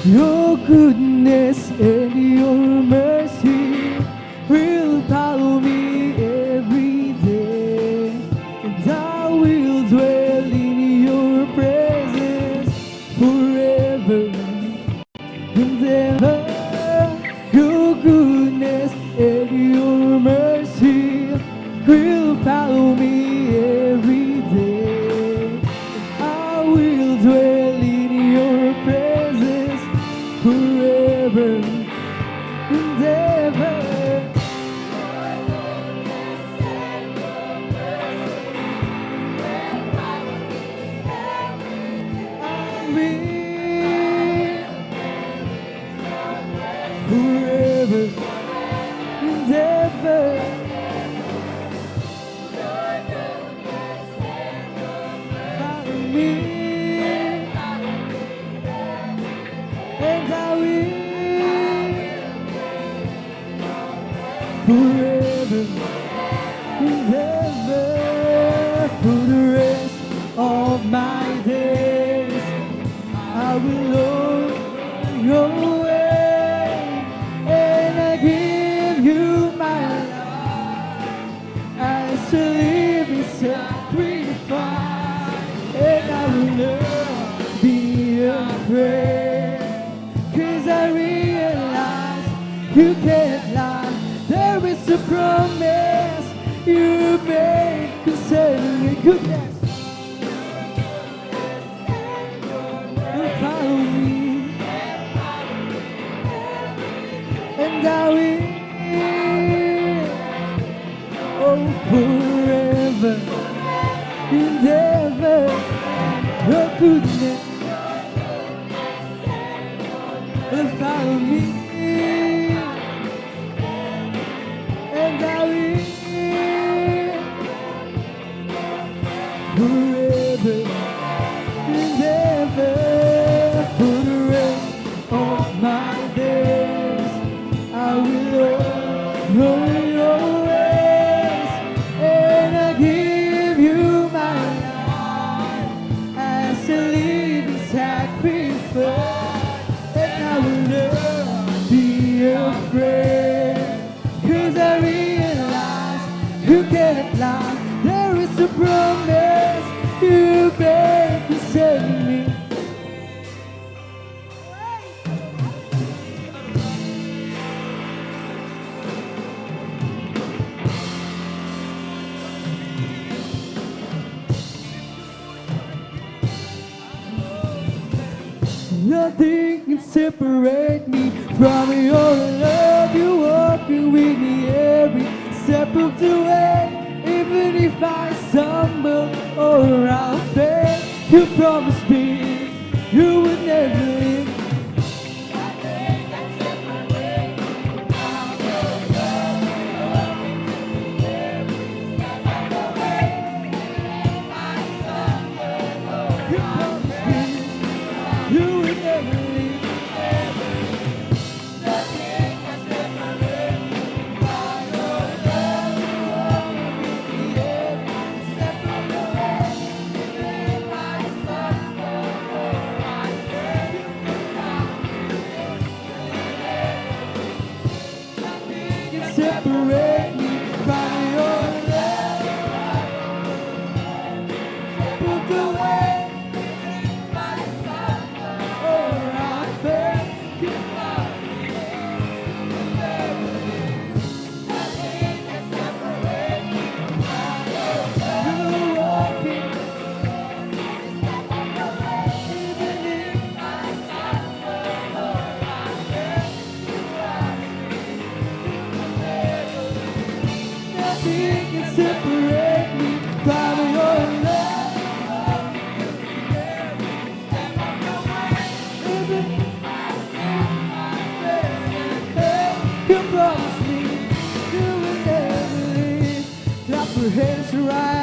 Your goodness and your mercy will follow me every day, and I will dwell in your presence forever and ever. Your goodness and your mercy will follow me every day, and I will dwell in your presence forever and ever. Forever and ever. Follow me, and I will forever and ever. For the rest of my days, I will know your way, and I give you my life as a living sacrifice, and I will never be afraid, 'cause I realize you can't lie. There is a promise you made concerning your goodness. Follow me, and I will, oh, forever and ever. Your goodness will follow me, and I will forever and ever. For the rest of my days, I will know your ways, and I give you my life as a living sacrifice, and I will never be afraid, 'cause I realize you cannot lie. There is a promise you made concerning me. Nothing can separate me from your love. You're walking with me every step of the way. Even if I stumble or I'll fail, you promised me you would never leave. Nothing can separate me from your love. You're walking with me every step of the way. Even if I stumble or you promised me you would never leave. Nothing can separate me from your love. You're walking with me every step of the way. Even if I stumble or I fail, you nothing can separate me from your love. Step of the way. Nothing can separate me from your love. You promised me you would never leave. Clap your hands right.